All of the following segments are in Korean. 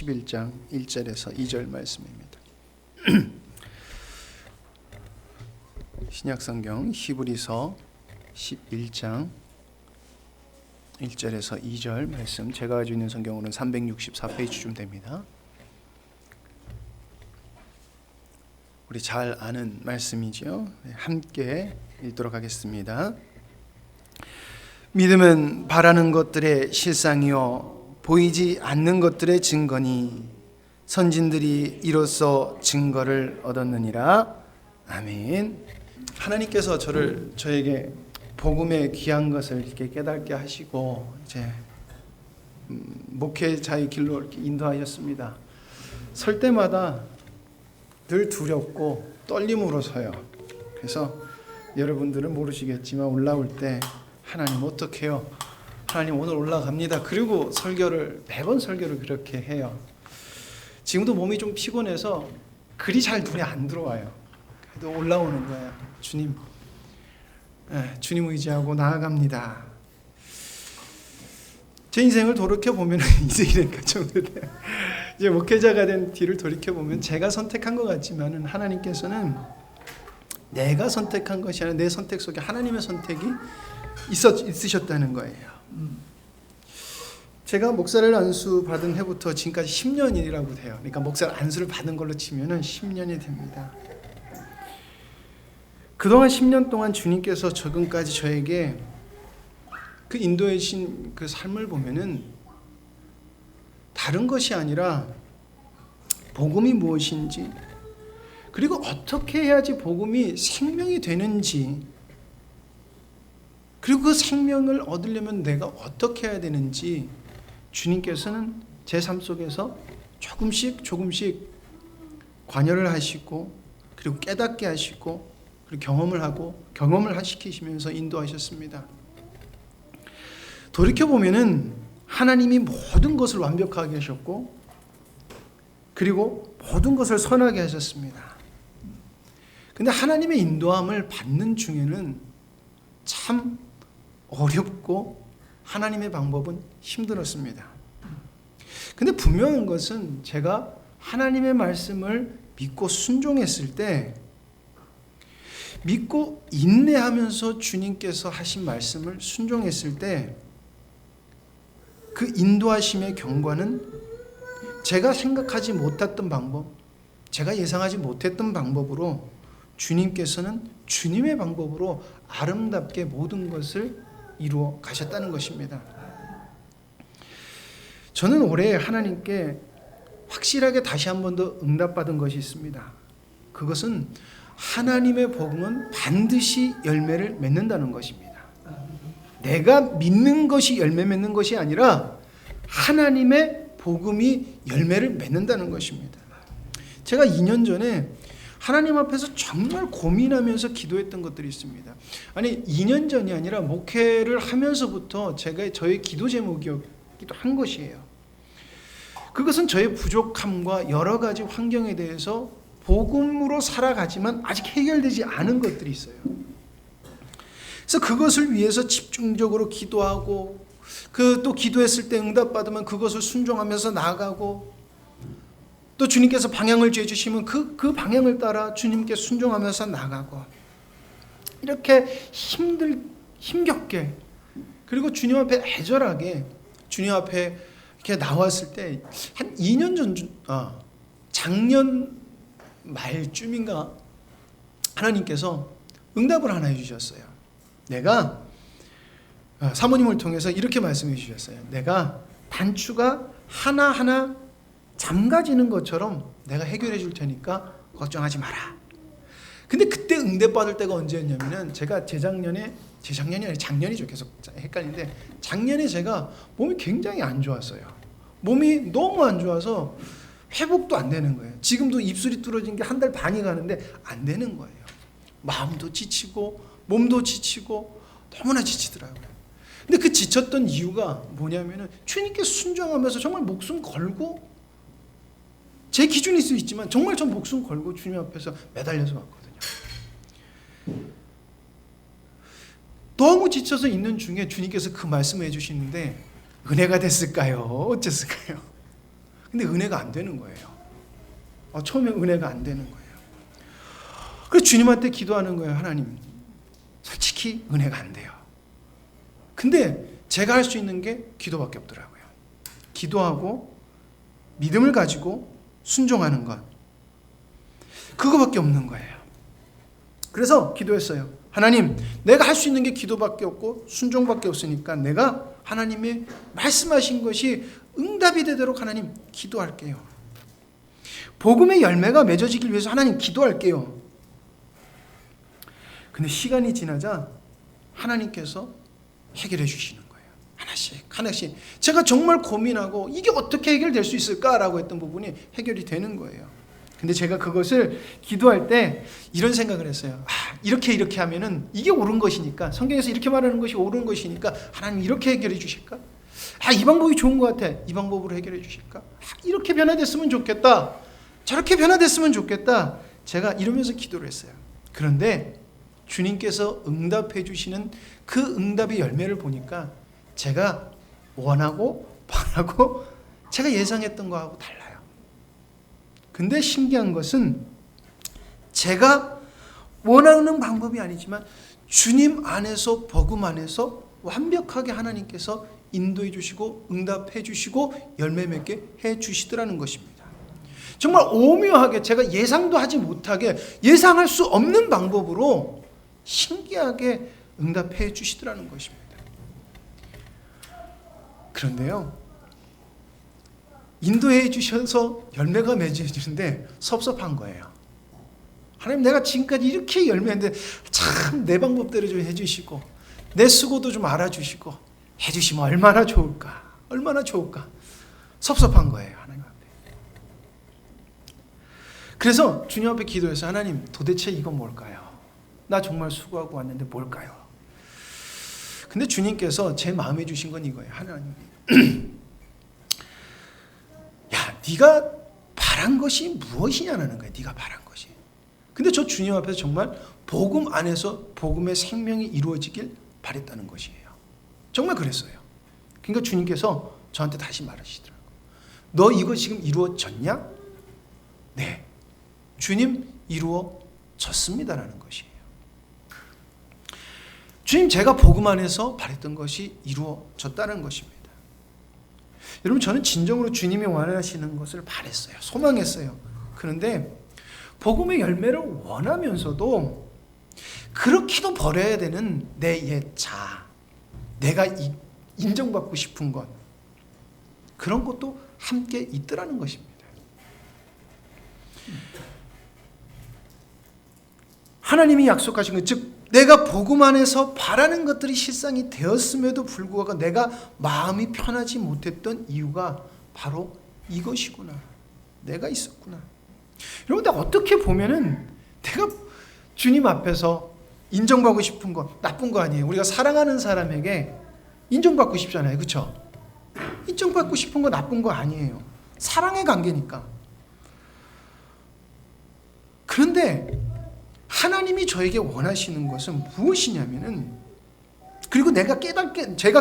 11장 1절에서 2절 말씀입니다. 신약성경 히브리서 11장 1절에서 2절 말씀, 제가 가지고 있는 성경으로는 364페이지쯤 됩니다. 우리 잘 아는 말씀이죠. 함께 읽도록 하겠습니다. 믿음은 바라는 것들의 실상이요 보이지 않는 것들의 증거니 선진들이 이로써 증거를 얻었느니라. 아멘. 하나님께서 저에게 복음의 귀한 것을 이렇게 깨닫게 하시고 이제 목회자의 길로 이렇게 인도하셨습니다. 설 때마다 늘 두렵고 떨림으로 서요. 그래서 여러분들은 모르시겠지만 올라올 때 하나님 어떡해요? 하나님 오늘 올라갑니다. 그리고 매번 설교를 그렇게 해요. 지금도 몸이 좀 피곤해서 글이 잘 눈에 안 들어와요. 그래도 올라오는 거예요. 주님 의지하고 나아갑니다. 제 인생을 돌이켜보면 이제 이러니까 좀 이제 목회자가 된 뒤를 돌이켜보면 제가 선택한 것 같지만은 하나님께서는 내가 선택한 것이 아니라 내 선택 속에 하나님의 선택이 있으셨다는 거예요. 제가 목사를 안수 받은 해부터 지금까지 10년이라고 돼요. 그러니까 목사를 안수를 받은 걸로 치면은 10년이 됩니다. 그동안 10년 동안 주님께서 지금까지 저에게 그 인도해 주신 그 삶을 보면은 다른 것이 아니라 복음이 무엇인지, 그리고 어떻게 해야지 복음이 생명이 되는지, 그리고 그 생명을 얻으려면 내가 어떻게 해야 되는지 주님께서는 제 삶 속에서 조금씩 관여를 하시고, 그리고 깨닫게 하시고, 그리고 경험을 시키시면서 인도하셨습니다. 돌이켜보면은 하나님이 모든 것을 완벽하게 하셨고, 그리고 모든 것을 선하게 하셨습니다. 근데 하나님의 인도함을 받는 중에는 참 어렵고 하나님의 방법은 힘들었습니다. 근데 분명한 것은 제가 하나님의 말씀을 믿고 순종했을 때, 믿고 인내하면서 주님께서 하신 말씀을 순종했을 때 그 인도하심의 경과는 제가 생각하지 못했던 방법, 제가 예상하지 못했던 방법으로 주님께서는 주님의 방법으로 아름답게 모든 것을 이루어 가셨다는 것입니다. 저는 올해 하나님께 확실하게 다시 한 번 더 응답받은 것이 있습니다. 그것은 하나님의 복음은 반드시 열매를 맺는다는 것입니다. 내가 믿는 것이 열매 맺는 것이 아니라 하나님의 복음이 열매를 맺는다는 것입니다. 제가 2년 전에 하나님 앞에서 정말 고민하면서 기도했던 것들이 있습니다. 아니 2년 전이 아니라 목회를 하면서부터 저의 기도 제목이기도 한 것이에요. 그것은 저의 부족함과 여러 가지 환경에 대해서 복음으로 살아가지만 아직 해결되지 않은 것들이 있어요. 그래서 그것을 위해서 집중적으로 기도하고, 또 기도했을 때 응답받으면 그것을 순종하면서 나아가고, 또 주님께서 방향을 주시면 그 방향을 따라 주님께 순종하면서 나가고, 이렇게 힘겹게, 그리고 주님 앞에 애절하게 주님 앞에 이렇게 나왔을 때 한 2년 전, 작년 말쯤인가 하나님께서 응답을 하나 해주셨어요. 내가 사모님을 통해서 이렇게 말씀해 주셨어요. 내가 단추가 하나하나 잠가지는 것처럼 내가 해결해 줄 테니까 걱정하지 마라. 근데 그때 응답받을 때가 언제였냐면은 제가 작년이 아니라 작년이죠. 계속 헷갈리는데 작년에 제가 몸이 굉장히 안 좋았어요. 몸이 너무 안 좋아서 회복도 안 되는 거예요. 지금도 입술이 뚫어진 게 한 달 반이 가는데 안 되는 거예요. 마음도 지치고 몸도 지치고 너무나 지치더라고요. 근데 그 지쳤던 이유가 뭐냐면은 주님께 순종하면서 정말 목숨 걸고, 제 기준일 수 있지만 정말 전 목숨 걸고 주님 앞에서 매달려서 왔거든요. 너무 지쳐서 있는 중에 주님께서 그 말씀을 해주시는데 은혜가 됐을까요? 어쨌을까요? 근데 은혜가 안 되는 거예요. 처음에 은혜가 안 되는 거예요. 그래서 주님한테 기도하는 거예요. 하나님, 솔직히 은혜가 안 돼요. 근데 제가 할 수 있는 게 기도밖에 없더라고요. 기도하고 믿음을 가지고 순종하는 것. 그거밖에 없는 거예요. 그래서 기도했어요. 하나님, 내가 할 수 있는 게 기도밖에 없고 순종밖에 없으니까 내가 하나님이 말씀하신 것이 응답이 되도록 하나님 기도할게요. 복음의 열매가 맺어지길 위해서 하나님 기도할게요. 근데 시간이 지나자 하나님께서 해결해 주시는 거예요. 하나씩 하나씩. 제가 정말 고민하고 이게 어떻게 해결될 수 있을까라고 했던 부분이 해결이 되는 거예요. 근데 제가 그것을 기도할 때 이런 생각을 했어요. 이렇게 하면은 이게 옳은 것이니까, 성경에서 이렇게 말하는 것이 옳은 것이니까 하나님 이렇게 해결해 주실까? 이 방법이 좋은 것 같아. 이 방법으로 해결해 주실까? 이렇게 변화됐으면 좋겠다. 저렇게 변화됐으면 좋겠다. 제가 이러면서 기도를 했어요. 그런데 주님께서 응답해 주시는 그 응답의 열매를 보니까 제가 원하고 바라고 제가 예상했던 거하고 달라요. 근데 신기한 것은 제가 원하는 방법이 아니지만 주님 안에서, 복음 안에서 완벽하게 하나님께서 인도해 주시고 응답해 주시고 열매 맺게 해 주시더라는 것입니다. 정말 오묘하게 제가 예상도 하지 못하게, 예상할 수 없는 방법으로 신기하게 응답해 주시더라는 것입니다. 그런데요, 인도해 주셔서 열매가 맺어지는데 섭섭한 거예요. 하나님, 내가 지금까지 이렇게 열매했는데 참 내 방법대로 좀 해주시고 내 수고도 좀 알아주시고 해주시면 얼마나 좋을까, 얼마나 좋을까. 섭섭한 거예요, 하나님 앞에. 그래서 주님 앞에 기도해서 하나님, 도대체 이건 뭘까요? 나 정말 수고하고 왔는데 뭘까요? 근데 주님께서 제 마음에 주신 건 이거예요. 하나님, 네가 바란 것이 무엇이냐는 거예요. 네가 바란 것이. 근데 저 주님 앞에서 정말 복음 안에서 복음의 생명이 이루어지길 바랬다는 것이에요. 정말 그랬어요. 그러니까 주님께서 저한테 다시 말하시더라고요. 너 이거 지금 이루어졌냐? 네. 주님, 이루어졌습니다라는 것이에요. 주님, 제가 복음 안에서 바랬던 것이 이루어졌다는 것입니다. 여러분, 저는 진정으로 주님이 원하시는 것을 바랬어요. 소망했어요. 그런데 복음의 열매를 원하면서도 그렇게도 버려야 되는 내 옛 자, 내가 인정받고 싶은 것, 그런 것도 함께 있더라는 것입니다. 하나님이 약속하신 것, 즉 내가 복음 안에서 바라는 것들이 실상이 되었음에도 불구하고 내가 마음이 편하지 못했던 이유가 바로 이것이구나. 내가 있었구나. 여러분, 어떻게 보면은 내가 주님 앞에서 인정받고 싶은 거 나쁜 거 아니에요. 우리가 사랑하는 사람에게 인정받고 싶잖아요. 그렇죠? 인정받고 싶은 거 나쁜 거 아니에요. 사랑의 관계니까. 그런데 하나님이 저에게 원하시는 것은 무엇이냐면은, 그리고 제가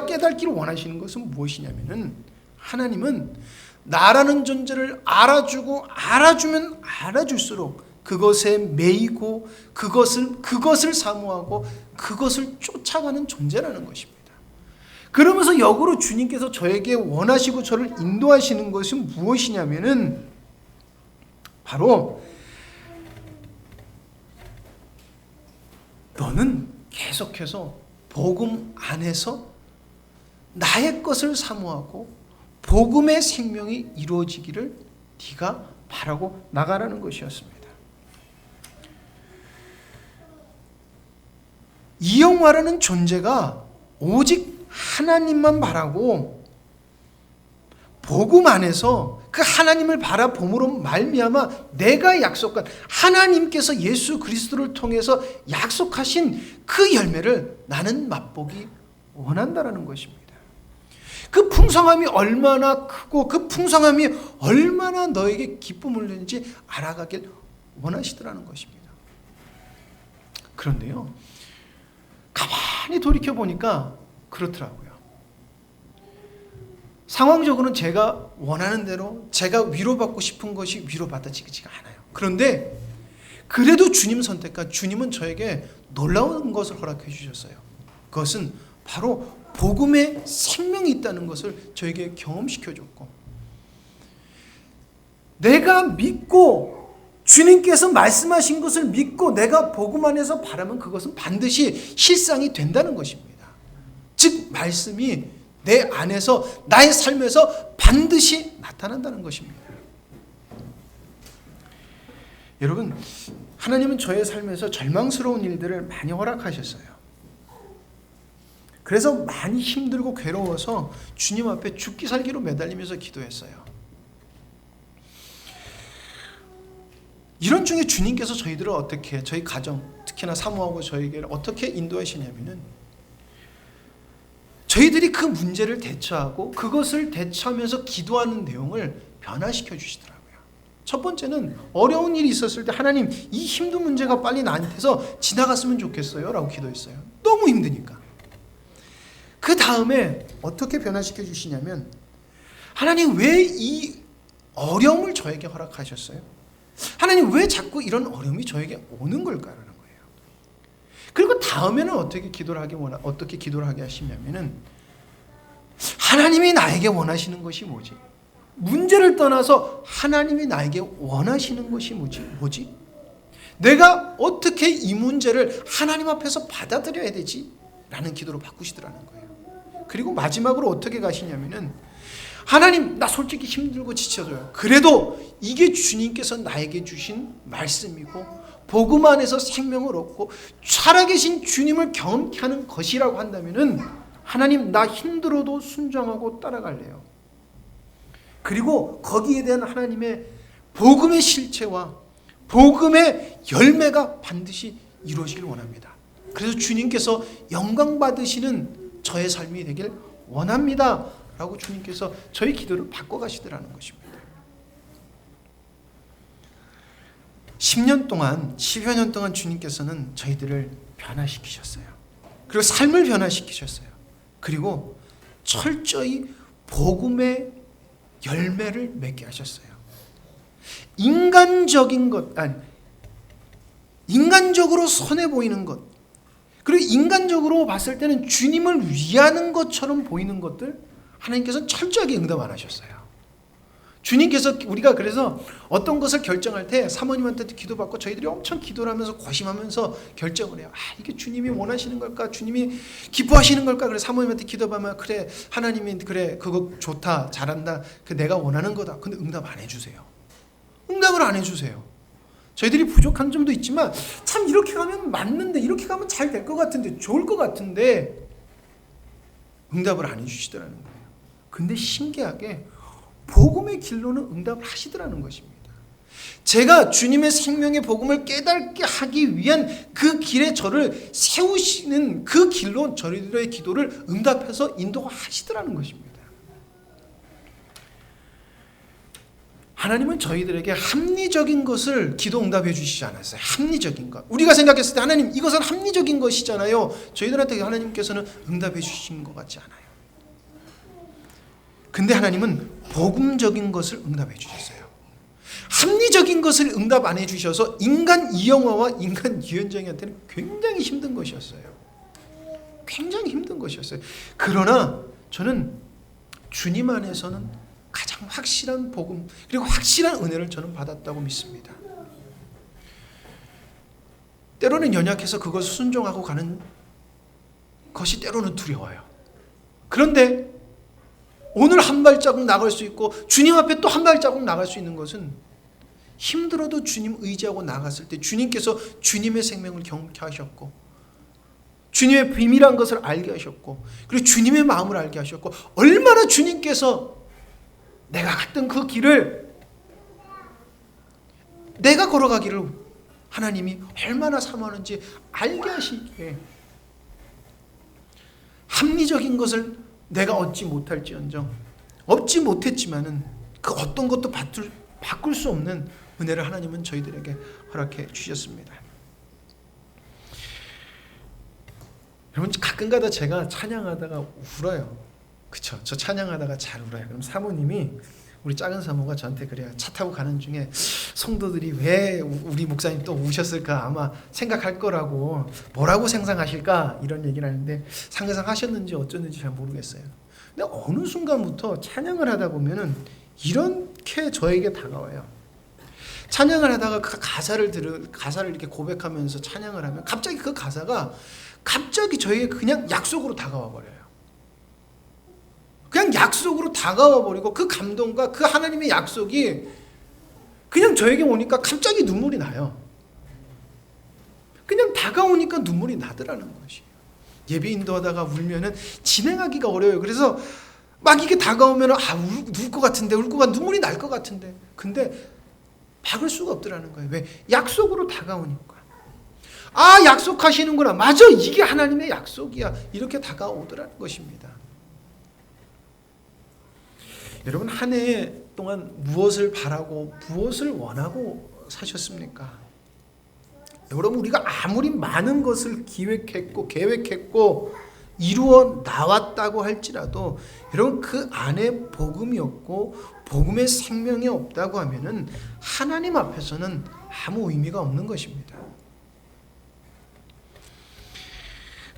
깨닫기를 원하시는 것은 무엇이냐면은, 하나님은 나라는 존재를 알아주고 알아주면 알아줄수록 그것에 매이고 그것을 사모하고 그것을 쫓아가는 존재라는 것입니다. 그러면서 역으로 주님께서 저에게 원하시고 저를 인도하시는 것이 무엇이냐면은 바로 너는 계속해서 복음 안에서 나의 것을 사모하고 복음의 생명이 이루어지기를 네가 바라고 나가라는 것이었습니다. 이영화라는 존재가 오직 하나님만 바라고 복음 안에서 그 하나님을 바라봄으로 말미암아 내가 약속한, 하나님께서 예수 그리스도를 통해서 약속하신 그 열매를 나는 맛보기 원한다라는 것입니다. 그 풍성함이 얼마나 크고 그 풍성함이 얼마나 너에게 기쁨을 주는지 알아가길 원하시더라는 것입니다. 그런데요, 가만히 돌이켜보니까 그렇더라고요. 상황적으로는 제가 원하는 대로 제가 위로받고 싶은 것이 위로받아지지가 않아요. 그런데 그래도 주님 선택과 주님은 저에게 놀라운 것을 허락해 주셨어요. 그것은 바로 복음의 생명이 있다는 것을 저에게 경험시켜 줬고, 내가 믿고 주님께서 말씀하신 것을 믿고 내가 복음 안에서 바라면 그것은 반드시 실상이 된다는 것입니다. 즉 말씀이 내 안에서 나의 삶에서 반드시 나타난다는 것입니다. 여러분, 하나님은 저의 삶에서 절망스러운 일들을 많이 허락하셨어요. 그래서 많이 힘들고 괴로워서 주님 앞에 죽기 살기로 매달리면서 기도했어요. 이런 중에 주님께서 저희들을 어떻게, 저희 가정, 특히나 사모하고 저에게 어떻게 인도하시냐면은, 저희들이 그 문제를 대처하고 그것을 대처하면서 기도하는 내용을 변화시켜 주시더라고요. 첫 번째는 어려운 일이 있었을 때 하나님, 이 힘든 문제가 빨리 나한테서 지나갔으면 좋겠어요 라고 기도했어요. 너무 힘드니까. 그 다음에 어떻게 변화시켜 주시냐면, 하나님 왜 이 어려움을 저에게 허락하셨어요? 하나님 왜 자꾸 이런 어려움이 저에게 오는 걸까라는 거예요. 그리고 다음에는 어떻게 기도를 하게 하시냐면은, 하나님이 나에게 원하시는 것이 뭐지? 문제를 떠나서 하나님이 나에게 원하시는 것이 뭐지? 내가 어떻게 이 문제를 하나님 앞에서 받아들여야 되지? 라는 기도로 바꾸시더라는 거예요. 그리고 마지막으로 어떻게 가시냐면은, 하나님 나 솔직히 힘들고 지쳐져요. 그래도 이게 주님께서 나에게 주신 말씀이고 복음 안에서 생명을 얻고 살아계신 주님을 경험케 하는 것이라고 한다면은, 하나님 나 힘들어도 순종하고 따라갈래요. 그리고 거기에 대한 하나님의 복음의 실체와 복음의 열매가 반드시 이루어지길 원합니다. 그래서 주님께서 영광 받으시는 저의 삶이 되길 원합니다 라고 주님께서 저희 기도를 바꿔가시더라는 것입니다. 10년 동안, 10여 년 동안 주님께서는 저희들을 변화시키셨어요. 그리고 삶을 변화시키셨어요. 그리고 철저히 복음의 열매를 맺게 하셨어요. 인간적으로 선해 보이는 것, 그리고 인간적으로 봤을 때는 주님을 위하는 것처럼 보이는 것들, 하나님께서는 철저하게 응답 안 하셨어요. 주님께서, 우리가 그래서 어떤 것을 결정할 때 사모님한테 기도받고 저희들이 엄청 기도를 하면서 고심하면서 결정을 해요. 이게 주님이 원하시는 걸까? 주님이 기뻐하시는 걸까? 그래 사모님한테 기도하면, 그래 하나님이 그래 그거 좋다, 잘한다, 그 내가 원하는 거다. 근데 응답 안 해주세요. 응답을 안 해주세요. 저희들이 부족한 점도 있지만, 참 이렇게 가면 맞는데, 이렇게 가면 잘 될 것 같은데, 좋을 것 같은데 응답을 안 해주시더라는 거예요. 근데 신기하게 복음의 길로는 응답을 하시더라는 것입니다. 제가 주님의 생명의 복음을 깨닫게 하기 위한 그 길에 저를 세우시는 그 길로 저희들의 기도를 응답해서 인도하시더라는 것입니다. 하나님은 저희들에게 합리적인 것을 기도 응답해 주시지 않았어요. 합리적인 것. 우리가 생각했을 때 하나님 이것은 합리적인 것이잖아요. 저희들한테 하나님께서는 응답해 주신 것 같지 않아요. 근데 하나님은 복음적인 것을 응답해 주셨어요. 합리적인 것을 응답 안 해주셔서 인간 이영화와 인간 유현정이한테는 굉장히 힘든 것이었어요. 굉장히 힘든 것이었어요. 그러나 저는 주님 안에서는 가장 확실한 복음, 그리고 확실한 은혜를 저는 받았다고 믿습니다. 때로는 연약해서 그것을 순종하고 가는 것이 때로는 두려워요. 그런데 오늘 한 발자국 나갈 수 있고 주님 앞에 또 한 발자국 나갈 수 있는 것은, 힘들어도 주님 의지하고 나갔을 때 주님께서 주님의 생명을 경험케 하셨고, 주님의 비밀한 것을 알게 하셨고, 그리고 주님의 마음을 알게 하셨고, 얼마나 주님께서 내가 갔던 그 길을 내가 걸어가기를 하나님이 얼마나 사모하는지 알게 하시기에, 합리적인 것을 내가 얻지 못할지언정, 얻지 못했지만은 그 어떤 것도 바꿀 수 없는 은혜를 하나님은 저희들에게 허락해 주셨습니다. 여러분, 가끔가다 제가 찬양하다가 울어요. 그쵸. 저 찬양하다가 잘 울어요. 그럼 사모님이, 우리 작은 사모가 저한테 그래요. 차 타고 가는 중에 성도들이 왜 우리 목사님 또 우셨을까 아마 생각할 거라고, 뭐라고 상상하실까 이런 얘기를 하는데 상상하셨는지 어쩌는지 잘 모르겠어요. 근데 어느 순간부터 찬양을 하다 보면은 이렇게 저에게 다가와요. 찬양을 하다가 그 가사를 이렇게 고백하면서 찬양을 하면 갑자기 그 가사가 갑자기 저에게 그냥 약속으로 다가와 버려요. 그냥 약속으로 다가와 버리고 그 감동과 그 하나님의 약속이 그냥 저에게 오니까 갑자기 눈물이 나요. 그냥 다가오니까 눈물이 나더라는 것이에요. 예배 인도하다가 울면은 진행하기가 어려워요. 그래서 막 이게 다가오면은 울 것 같은데, 눈물이 날 것 같은데, 근데 막을 수가 없더라는 거예요. 왜? 약속으로 다가오니까. 약속하시는구나. 맞아, 이게 하나님의 약속이야. 이렇게 다가오더라는 것입니다. 여러분, 한 해 동안 무엇을 바라고 무엇을 원하고 사셨습니까? 여러분, 우리가 아무리 많은 것을 기획했고 계획했고 이루어 나왔다고 할지라도 여러분, 그 안에 복음이 없고 복음의 생명이 없다고 하면은 하나님 앞에서는 아무 의미가 없는 것입니다.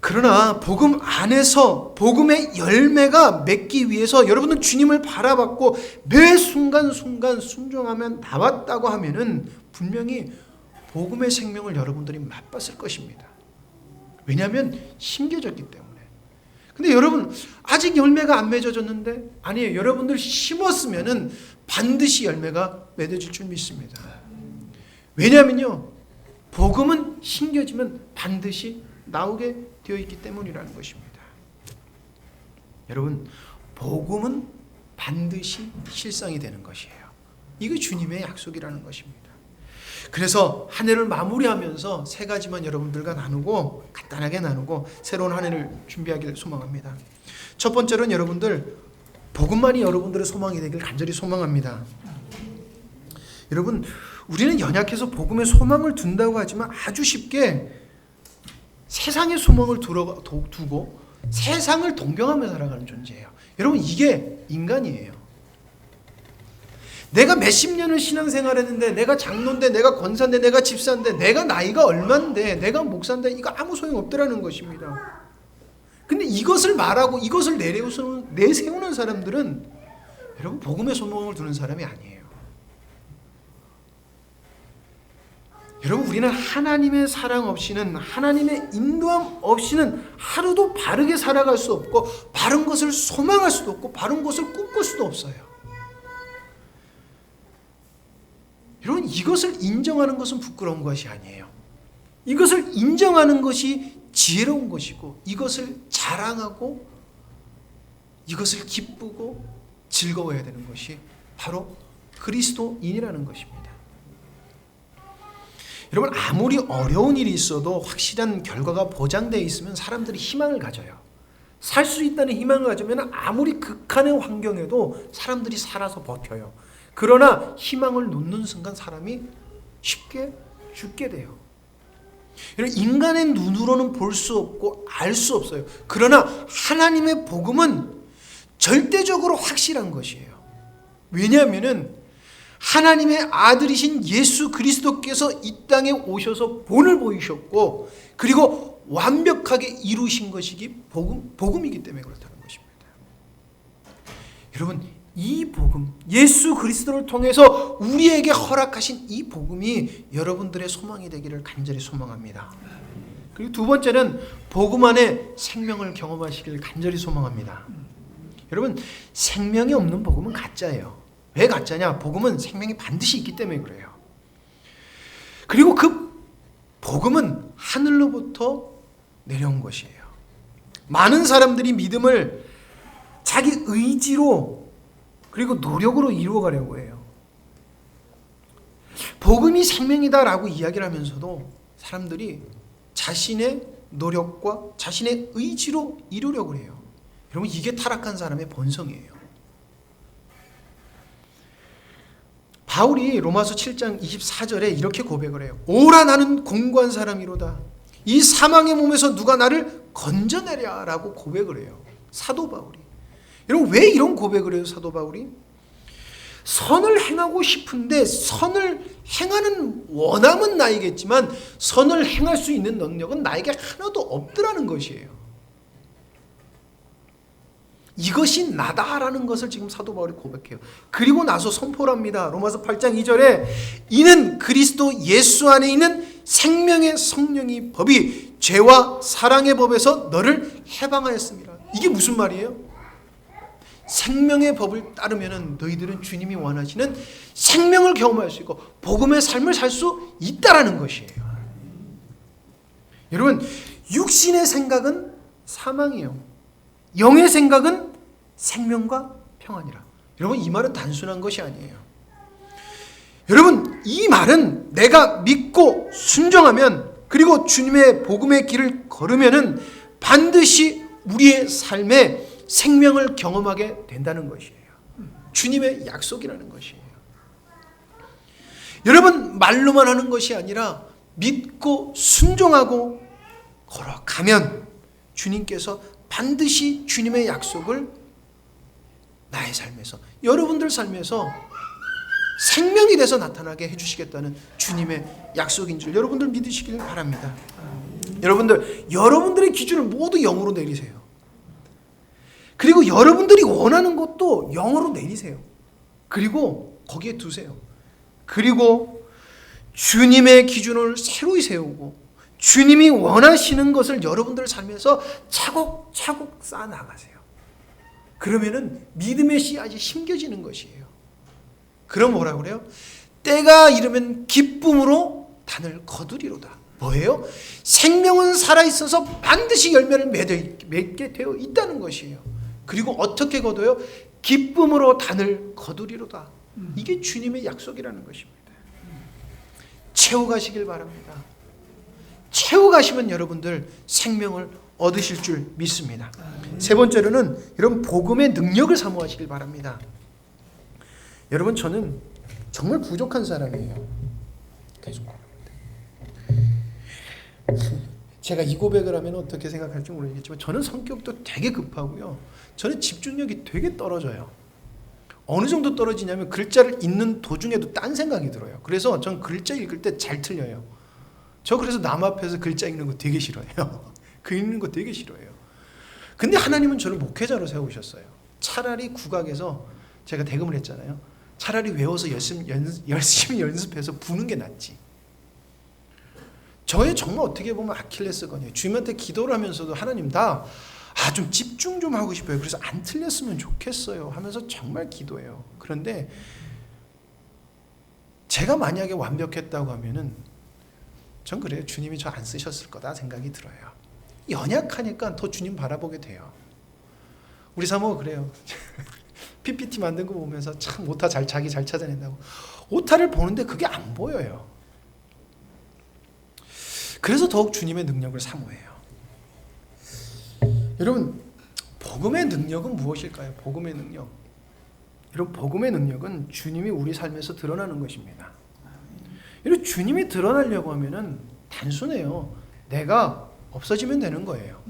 그러나 복음 안에서 복음의 열매가 맺기 위해서 여러분은 주님을 바라봤고 매 순간순간 순종하며 나왔다고 하면은 분명히 복음의 생명을 여러분들이 맛봤을 것입니다. 왜냐하면 심겨졌기 때문에. 근데 여러분, 아직 열매가 안 맺어졌는데, 아니에요. 여러분들 심었으면은 반드시 열매가 맺어질 줄 믿습니다. 왜냐하면요, 복음은 심겨지면 반드시 나오게 되어 있기 때문이라는 것입니다. 여러분, 복음은 반드시 실상이 되는 것이에요. 이게 주님의 약속이라는 것입니다. 그래서 한 해를 마무리하면서 세 가지만 여러분들과 나누고, 간단하게 나누고 새로운 한 해를 준비하기를 소망합니다. 첫 번째로는 여러분들, 복음만이 여러분들의 소망이 되길 간절히 소망합니다. 여러분, 우리는 연약해서 복음에 소망을 둔다고 하지만 아주 쉽게 세상의 소망을 두고 세상을 동경하며 살아가는 존재예요. 여러분, 이게 인간이에요. 내가 몇십 년을 신앙생활했는데, 내가 장로인데, 내가 권사인데, 내가 집사인데, 내가 나이가 얼만데, 내가 목사인데, 이거 아무 소용없더라는 것입니다. 근데 이것을 말하고 이것을 내세우는 사람들은 여러분, 복음의 소망을 두는 사람이 아니에요. 여러분, 우리는 하나님의 사랑 없이는, 하나님의 인도함 없이는 하루도 바르게 살아갈 수 없고, 바른 것을 소망할 수도 없고, 바른 것을 꿈꿀 수도 없어요. 여러분, 이것을 인정하는 것은 부끄러운 것이 아니에요. 이것을 인정하는 것이 지혜로운 것이고, 이것을 자랑하고, 이것을 기쁘고 즐거워해야 되는 것이 바로 그리스도인이라는 것입니다. 여러분, 아무리 어려운 일이 있어도 확실한 결과가 보장되어 있으면 사람들이 희망을 가져요. 살 수 있다는 희망을 가지면 아무리 극한의 환경에도 사람들이 살아서 버텨요. 그러나 희망을 놓는 순간 사람이 쉽게 죽게 돼요. 여러분, 인간의 눈으로는 볼 수 없고 알 수 없어요. 그러나 하나님의 복음은 절대적으로 확실한 것이에요. 왜냐하면은 하나님의 아들이신 예수 그리스도께서 이 땅에 오셔서 본을 보이셨고, 그리고 완벽하게 이루신 것이 복음이기 때문에 그렇다는 것입니다. 여러분, 이 복음, 예수 그리스도를 통해서 우리에게 허락하신 이 복음이 여러분들의 소망이 되기를 간절히 소망합니다. 그리고 두 번째는 복음 안에 생명을 경험하시기를 간절히 소망합니다. 여러분, 생명이 없는 복음은 가짜예요. 왜 가짜냐? 복음은 생명이 반드시 있기 때문에 그래요. 그리고 그 복음은 하늘로부터 내려온 것이에요. 많은 사람들이 믿음을 자기 의지로 그리고 노력으로 이루어가려고 해요. 복음이 생명이다라고 이야기를 하면서도 사람들이 자신의 노력과 자신의 의지로 이루려고 해요. 여러분, 이게 타락한 사람의 본성이에요. 바울이 로마서 7장 24절에 이렇게 고백을 해요. 오라, 나는 공고한 사람이로다. 이 사망의 몸에서 누가 나를 건져내랴 라고 고백을 해요. 사도 바울이. 여러분 왜 이런 고백을 해요 사도 바울이? 선을 행하고 싶은데 선을 행하는 원함은 나이겠지만 선을 행할 수 있는 능력은 나에게 하나도 없더라는 것이에요. 이것이 나다라는 것을 지금 사도 바울이 고백해요. 그리고 나서 선포를 합니다. 로마서 8장 2절에 이는 그리스도 예수 안에 있는 생명의 성령이 법이 죄와 사랑의 법에서 너를 해방하였습니다. 이게 무슨 말이에요? 생명의 법을 따르면 너희들은 주님이 원하시는 생명을 경험할 수 있고 복음의 삶을 살 수 있다라는 것이에요. 여러분 육신의 생각은 사망이에요. 영의 생각은 생명과 평안이라. 여러분 이 말은 단순한 것이 아니에요. 여러분 이 말은 내가 믿고 순종하면 그리고 주님의 복음의 길을 걸으면은 반드시 우리의 삶에 생명을 경험하게 된다는 것이에요. 주님의 약속이라는 것이에요. 여러분 말로만 하는 것이 아니라 믿고 순종하고 걸어가면 주님께서 반드시 주님의 약속을 나의 삶에서 여러분들 삶에서 생명이 돼서 나타나게 해주시겠다는 주님의 약속인 줄 여러분들 믿으시길 바랍니다. 여러분들의 기준을 모두 0으로 내리세요. 그리고 여러분들이 원하는 것도 0으로 내리세요. 그리고 거기에 두세요. 그리고 주님의 기준을 새로이 세우고 주님이 원하시는 것을 여러분들 삶에서 차곡차곡 쌓아나가세요. 그러면은 믿음의 씨앗이 심겨지는 것이에요. 그럼 뭐라고 그래요? 때가 이르면 기쁨으로 단을 거두리로다. 뭐예요? 생명은 살아있어서 반드시 열매를 맺게 되어 있다는 것이에요. 그리고 어떻게 거둬요? 기쁨으로 단을 거두리로다. 이게 주님의 약속이라는 것입니다. 채워가시길 바랍니다. 채워가시면 여러분들 생명을 얻으실 줄 믿습니다. 세 번째로는 여러분 복음의 능력을 사모하시길 바랍니다. 여러분 저는 정말 부족한 사람이에요. 계속 제가 이 고백을 하면 어떻게 생각할지 모르겠지만 저는 성격도 되게 급하고요. 저는 집중력이 되게 떨어져요. 어느 정도 떨어지냐면 글자를 읽는 도중에도 딴 생각이 들어요. 그래서 전 글자 읽을 때 잘 틀려요. 저 그래서 남 앞에서 글자 읽는 거 되게 싫어해요. 글 읽는 거 되게 싫어해요. 근데 하나님은 저를 목회자로 세우셨어요. 차라리 국악에서 제가 대금을 했잖아요. 차라리 외워서 열심히 연습해서 부는 게 낫지. 저의 정말 어떻게 보면 아킬레스건이에요. 주님한테 기도를 하면서도 하나님 좀 집중 좀 하고 싶어요. 그래서 안 틀렸으면 좋겠어요 하면서 정말 기도해요. 그런데 제가 만약에 완벽했다고 하면은 전 그래요. 주님이 저 안 쓰셨을 거다 생각이 들어요. 연약하니까 더 주님 바라보게 돼요. 우리 사모가 그래요. PPT 만든 거 보면서 참 오타 자기 잘 찾아낸다고. 오타를 보는데 그게 안 보여요. 그래서 더욱 주님의 능력을 사모해요. 여러분 복음의 능력은 무엇일까요? 복음의 능력. 여러분 복음의 능력은 주님이 우리 삶에서 드러나는 것입니다. 여러분 주님이 드러나려고 하면은 단순해요. 내가 없어지면 되는 거예요.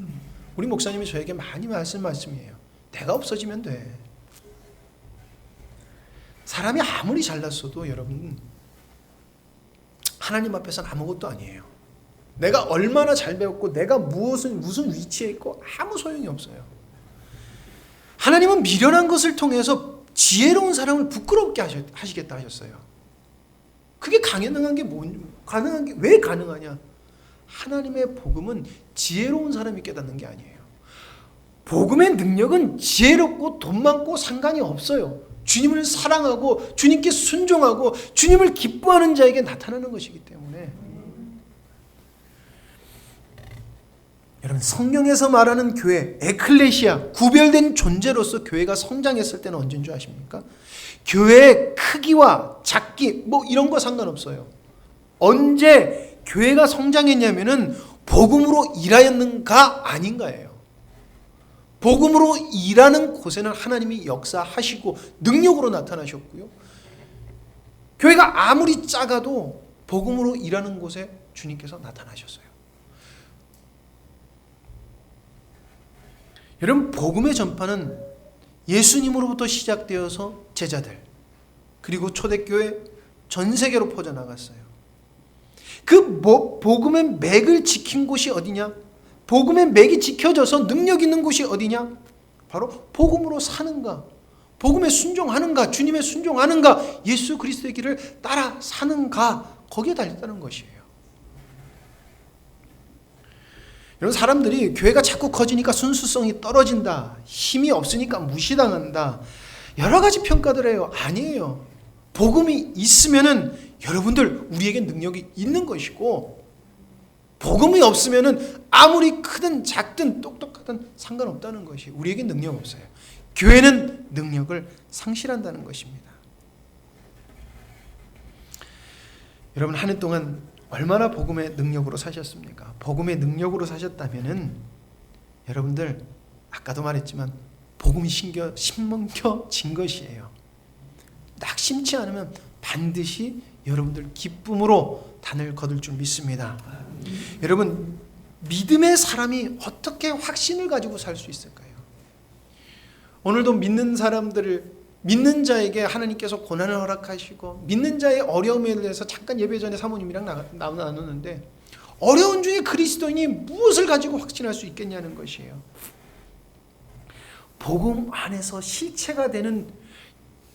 우리 목사님이 저에게 많이 말씀이에요. 내가 없어지면 돼. 사람이 아무리 잘났어도 여러분 하나님 앞에서는 아무것도 아니에요. 내가 얼마나 잘 배웠고 내가 무슨 위치에 있고 아무 소용이 없어요. 하나님은 미련한 것을 통해서 지혜로운 사람을 부끄럽게 하시겠다 하셨어요. 그게 가능한 게 왜 가능하냐? 하나님의 복음은 지혜로운 사람이 깨닫는 게 아니에요. 복음의 능력은 지혜롭고 돈 많고 상관이 없어요. 주님을 사랑하고 주님께 순종하고 주님을 기뻐하는 자에게 나타나는 것이기 때문에 여러분 성경에서 말하는 교회, 에클레시아, 구별된 존재로서 교회가 성장했을 때는 언제인 줄 아십니까? 교회의 크기와 작기 이런 거 상관없어요. 언제 교회가 성장했냐면은 복음으로 일하였는가 아닌가예요. 복음으로 일하는 곳에는 하나님이 역사하시고 능력으로 나타나셨고요. 교회가 아무리 작아도 복음으로 일하는 곳에 주님께서 나타나셨어요. 여러분 복음의 전파는 예수님으로부터 시작되어서 제자들, 그리고 초대교회 전 세계로 퍼져나갔어요. 그 복음의 맥을 지킨 곳이 어디냐? 복음의 맥이 지켜져서 능력 있는 곳이 어디냐? 바로 복음으로 사는가, 복음에 순종하는가, 주님의 순종하는가, 예수 그리스도의 길을 따라 사는가, 거기에 달렸다는 것이에요. 이런 사람들이 교회가 자꾸 커지니까 순수성이 떨어진다, 힘이 없으니까 무시당한다, 여러 가지 평가들 해요. 아니에요. 복음이 있으면은 여러분들 우리에게 능력이 있는 것이고, 복음이 없으면은 아무리 크든 작든 똑똑하든 상관없다는 것이, 우리에게 능력 없어요. 교회는 능력을 상실한다는 것입니다. 여러분, 한 해 동안 얼마나 복음의 능력으로 사셨습니까? 복음의 능력으로 사셨다면은 여러분들 아까도 말했지만 복음이 심겨진 것이에요. 낙심치 않으면 반드시 여러분들 기쁨으로 단을 거둘 줄 믿습니다. 여러분, 믿음의 사람이 어떻게 확신을 가지고 살 수 있을까요? 오늘도 믿는 사람들을, 믿는 자에게 하나님께서 고난을 허락하시고 믿는 자의 어려움에 대해서 잠깐 예배 전에 사모님이랑 나누는데, 어려운 중에 그리스도인이 무엇을 가지고 확신할 수 있겠냐는 것이에요. 복음 안에서 실체가 되는,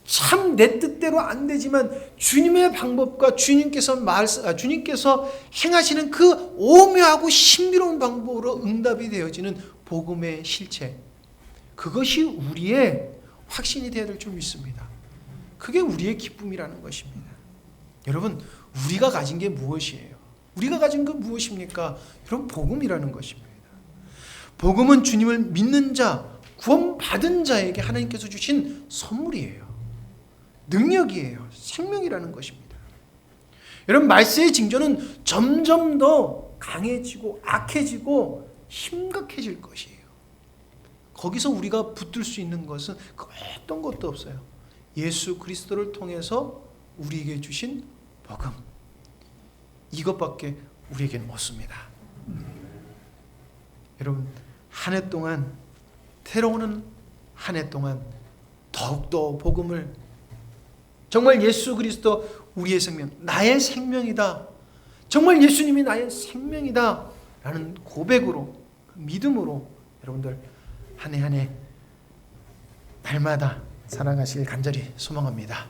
참 내 뜻대로 안 되지만 주님의 방법과 주님께서 행하시는 그 오묘하고 신비로운 방법으로 응답이 되어지는 복음의 실체, 그것이 우리의 확신이 되어야 될 줄 믿습니다. 그게 우리의 기쁨이라는 것입니다. 여러분, 우리가 가진 게 무엇이에요? 우리가 가진 건 무엇입니까? 여러분, 복음이라는 것입니다. 복음은 주님을 믿는 자, 구원받은 자에게 하나님께서 주신 선물이에요. 능력이에요. 생명이라는 것입니다. 여러분, 말세의 징조는 점점 더 강해지고 악해지고 심각해질 것이에요. 거기서 우리가 붙들 수 있는 것은 그 어떤 것도 없어요. 예수 그리스도를 통해서 우리에게 주신 복음, 이것밖에 우리에게는 없습니다. 여러분, 한 해 동안, 새로운 한 해 동안 더욱더 복음을, 정말 예수 그리스도 우리의 생명, 나의 생명이다, 정말 예수님이 나의 생명이다 라는 고백으로, 믿음으로 여러분들 한 해 한 해 날마다 살아가시길 간절히 소망합니다.